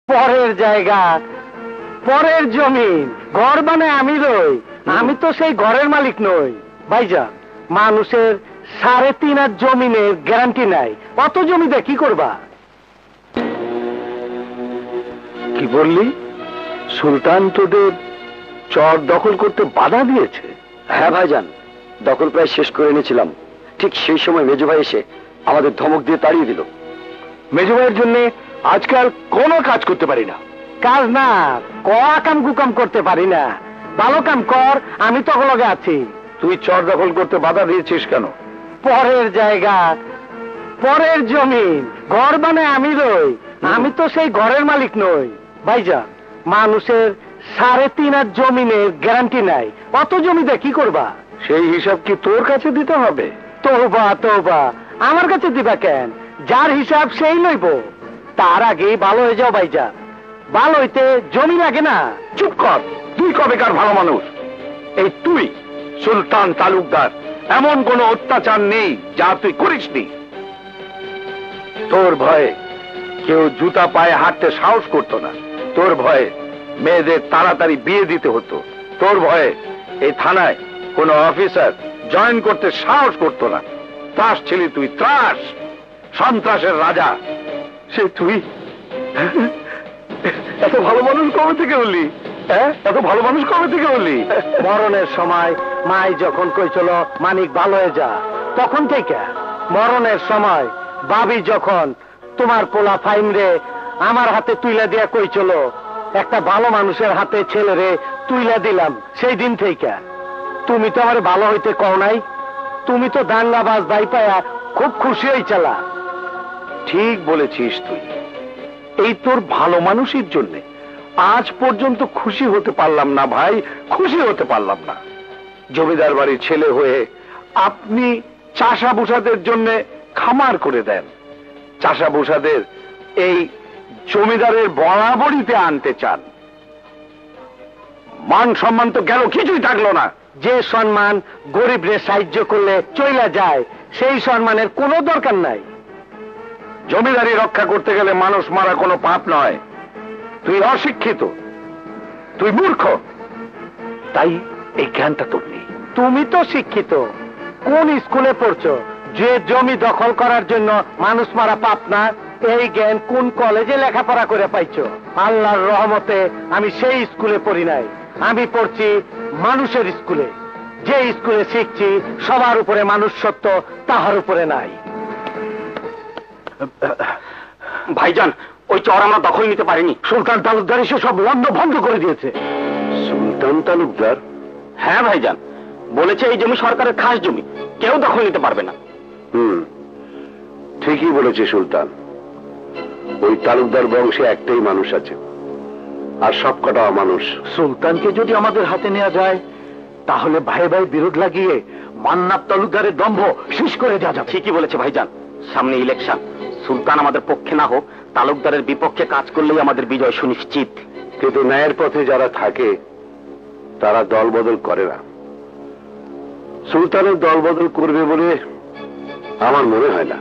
পরের জায়গা, পরের জমি, ঘর বানায় আমি রই, আমি তো সেই ঘরের মালিক নই। ভাইজান, মানুষের 3.5 হাত জমিনের গ্যারান্টি নাই, অত জমিতে কি করবা? কি বললি? সুলতান তোদের চর দখল করতে বাধা দিয়েছে? হ্যাঁ ভাইজান, দখল প্রায় শেষ করে নিয়েছিলাম, ঠিক সেই সময় মেজো ভাই এসে আমাদের ধমক দিয়ে তাড়িয়ে দিল। মেজো ভাইয়ের জন্য আজকাল কোনো কাজ করতে পারি না। কাজ না, কাম কুকাম করতে পারি না। ভালো কাম কর, আমি তো লগে আছি। তুই চর দখল করতে বাধা দিয়েছিস কেন? পরের জায়গা, পরের জমি, ঘর বানায় আমি রই, আমি তো সেই ঘরের মালিক নই। ভাইজান, মানুষের 3.5 হাত জমিনের গ্যারান্টি নাই, অত জমিতে কি করবা? সেই হিসাব কি তোর কাছে দিতে হবে? তওবা তওবা, আমার কাছে দিবা কেন? যার হিসাব সেই লইব। তার আগেই ভালো হয়ে যাও ভাইজান, ভালো হইতে জমি লাগে না। চুপ কর, তুই কবেকার ভালো মানুষ? এই তুই সুলতান তালুকদার, এমন কোন অত্যাচার নেই যা তুই করিসনি। তোর ভয়ে কেউ জুতা পায়ে হাঁটতে সাহস করতো না, তোর ভয়ে মেয়েদের তাড়াতাড়ি বিয়ে দিতে হতো, তোর ভয়ে এই থানায় কোনো অফিসার জয়েন করতে সাহস করতো না। ত্রাস ছিলি তুই, ত্রাস, সন্ত্রাসের রাজা। সে তুই এত ভালো মানুষ কবে থেকে হলি? এত ভালো মানুষ কবে থেকে হলি? মরণের সময় মাই যখন কইছিল মানিক ভালো হয়ে যা, তখন থেকে। মরণের সময় বাবি যখন তোমার পোলা ফাইন রে আমার হাতে তুইলা দিয়া কইছিল একটা ভালো মানুষের হাতে ছেলেরে তুইলা দিলাম, সেই দিন থেকে। তুমি তো আমার ভালো হইতে কও নাই, তুমি তো দাঙ্গাবাজ ভাই পায়া খুব খুশি হইছিলা। ঠিক বলেছিস তুই, এই তোর ভালো মানুষের জন্য আজ পর্যন্ত খুশি হতে পারলাম না ভাই, খুশি হতে পারলাম না। জমিদার বাড়ির ছেলে হয়ে আপনি চাষা ভূষাদের জন্য খামার করে দেন, চাষা ভূষাদের এই জমিদারের বরাবরিতে আনতে চান। মান সম্মান তো গেল, কিছুই থাকলো না। যে সম্মান গরিবরে সাহায্য করলে চইলা যায়, সেই সম্মানের কোনো দরকার নাই। জমিদারি রক্ষা করতে গেলে মানুষ মারা কোনো পাপ নয়। তুই অশিক্ষিত, তুই মূর্খ, তাই এই জ্ঞানটা তোর নেই। তুমি তো শিক্ষিত, কোন স্কুলে পড়ছো যে জমি দখল করার জন্য মানুষ মারা পাপ না? এই জ্ঞান কোন কলেজে লেখাপড়া করে পাইছো? আল্লাহর রহমতে আমি সেই স্কুলে পড়ি নাই, আমি পড়ছি মানুষের স্কুলে। যে স্কুলে শিখছি সবার উপরে মানুষ সত্য, তাহার উপরে নাই। ভাইজান, ওই চর আমরা দখল নিতে পারিনি। সুলতান তালুকদার এসে সব লগ্ন বন্ধ করে দিয়েছে। সুলতান তালুকদার? হ্যাঁ ভাইজান, বলেছে এই জমি সরকারের খাস জমি, কেউ দখল নিতে পারবে না। ঠিকই বলেছে সুলতান। ওই তালুকদার বংশে একটাই মানুষ আছে, আর সবকটা অমানুষ। সুলতানকে যদি আমাদের হাতে নেওয়া যায়, তাহলে ভাই ভাই বিরোধ লাগিয়ে মান্নাত তালুকদারের দম্ভ শেষ করে দেওয়া যাবে। ঠিকই বলেছে ভাইজান, সামনে ইলেকশন, সুলতান আমাদের পক্ষে না হোক, তালুকদারের বিপক্ষে কাজ করলেই আমাদের বিজয় সুনিশ্চিত। কিন্তু ন্যায়ের পথে যারা থাকে তারা দল বদল করে না। সুলতানের দল বদল করবে বলে আমার মনে হয় না।